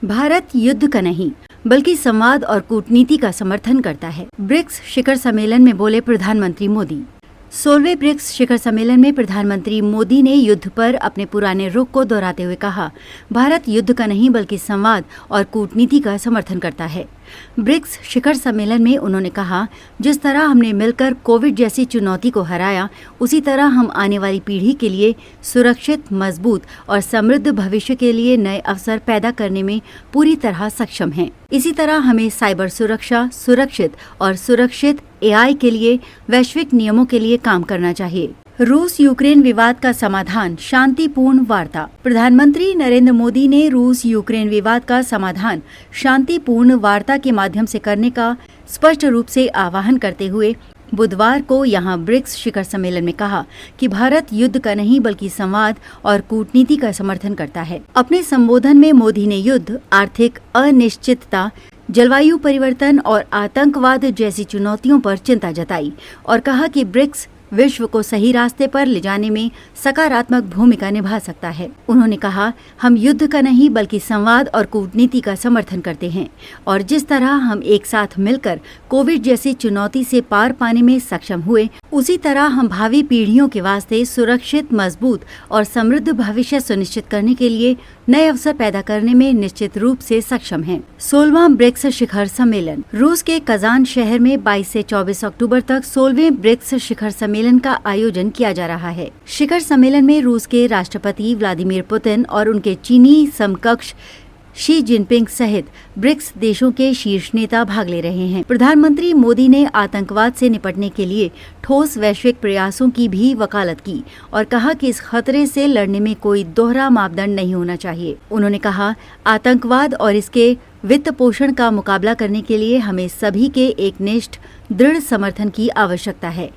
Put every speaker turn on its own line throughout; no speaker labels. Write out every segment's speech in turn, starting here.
भारत युद्ध का नहीं बल्कि संवाद और कूटनीति का समर्थन करता है। ब्रिक्स शिखर सम्मेलन में बोले प्रधानमंत्री मोदी। 16वें ब्रिक्स शिखर सम्मेलन में प्रधानमंत्री मोदी ने युद्ध पर अपने पुराने रुख को दोहराते हुए कहा, भारत युद्ध का नहीं बल्कि संवाद और कूटनीति का समर्थन करता है। ब्रिक्स शिखर सम्मेलन में उन्होंने कहा, जिस तरह हमने मिलकर कोविड जैसी चुनौती को हराया, उसी तरह हम आने वाली पीढ़ी के लिए सुरक्षित, मजबूत और समृद्ध भविष्य के लिए नए अवसर पैदा करने में पूरी तरह सक्षम हैं। इसी तरह हमें साइबर सुरक्षा, सुरक्षित और सुरक्षित एआई के लिए वैश्विक नियमों के लिए काम करना चाहिए। रूस यूक्रेन विवाद का समाधान, शांतिपूर्ण वार्ता। प्रधानमंत्री नरेंद्र मोदी ने रूस यूक्रेन विवाद का समाधान शांतिपूर्ण वार्ता के माध्यम से करने का स्पष्ट रूप से आह्वान करते हुए बुधवार को यहां ब्रिक्स शिखर सम्मेलन में कहा कि भारत युद्ध का नहीं बल्कि संवाद और कूटनीति का समर्थन करता है। अपने संबोधन में मोदी ने युद्ध, आर्थिक अनिश्चितता, जलवायु परिवर्तन और आतंकवाद जैसी चुनौतियों पर चिंता जताई और कहा कि ब्रिक्स विश्व को सही रास्ते पर ले जाने में सकारात्मक भूमिका निभा सकता है। उन्होंने कहा, हम युद्ध का नहीं बल्कि संवाद और कूटनीति का समर्थन करते हैं और जिस तरह हम एक साथ मिलकर कोविड जैसी चुनौती से पार पाने में सक्षम हुए, उसी तरह हम भावी पीढ़ियों के वास्ते सुरक्षित, मजबूत और समृद्ध भविष्य सुनिश्चित करने के लिए नए अवसर पैदा करने में निश्चित रूप से सक्षम हैं। 16वां ब्रिक्स शिखर सम्मेलन। रूस के कजान शहर में 22 से 24 अक्टूबर तक 16वें ब्रिक्स शिखर सम्मेलन का आयोजन किया जा रहा है। शिखर सम्मेलन में रूस के राष्ट्रपति व्लादिमीर पुतिन और उनके चीनी समकक्ष शी जिनपिंग सहित ब्रिक्स देशों के शीर्ष नेता भाग ले रहे हैं। प्रधानमंत्री मोदी ने आतंकवाद से निपटने के लिए ठोस वैश्विक प्रयासों की भी वकालत की और कहा कि इस खतरे से लड़ने में कोई दोहरा मापदंड नहीं होना चाहिए। उन्होंने कहा, आतंकवाद और इसके वित्त पोषण का मुकाबला करने के लिए हमें सभी के एकनिष्ठ दृढ़ समर्थन की आवश्यकता है।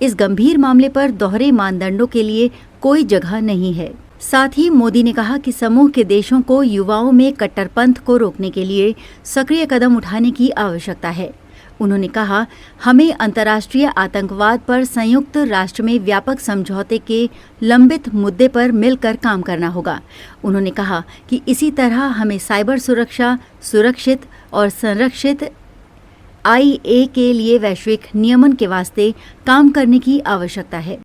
इस गंभीर मामले पर दोहरे मानदंडों के लिए कोई जगह नहीं है। साथ ही मोदी ने कहा कि समूह के देशों को युवाओं में कट्टरपंथ को रोकने के लिए सक्रिय कदम उठाने की आवश्यकता है। उन्होंने कहा, हमें अंतर्राष्ट्रीय आतंकवाद पर संयुक्त राष्ट्र में व्यापक समझौते के लंबित मुद्दे पर मिलकर काम करना होगा। उन्होंने कहा कि इसी तरह हमें साइबर सुरक्षा, सुरक्षित और संरक्षित IA के लिए वैश्विक नियमन के वास्ते काम करने की आवश्यकता है।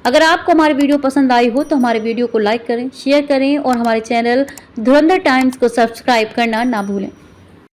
अगर आपको हमारी वीडियो पसंद आई हो तो हमारे वीडियो को लाइक करें, शेयर करें और हमारे चैनल धुरंधर टाइम्स को सब्सक्राइब करना ना भूलें।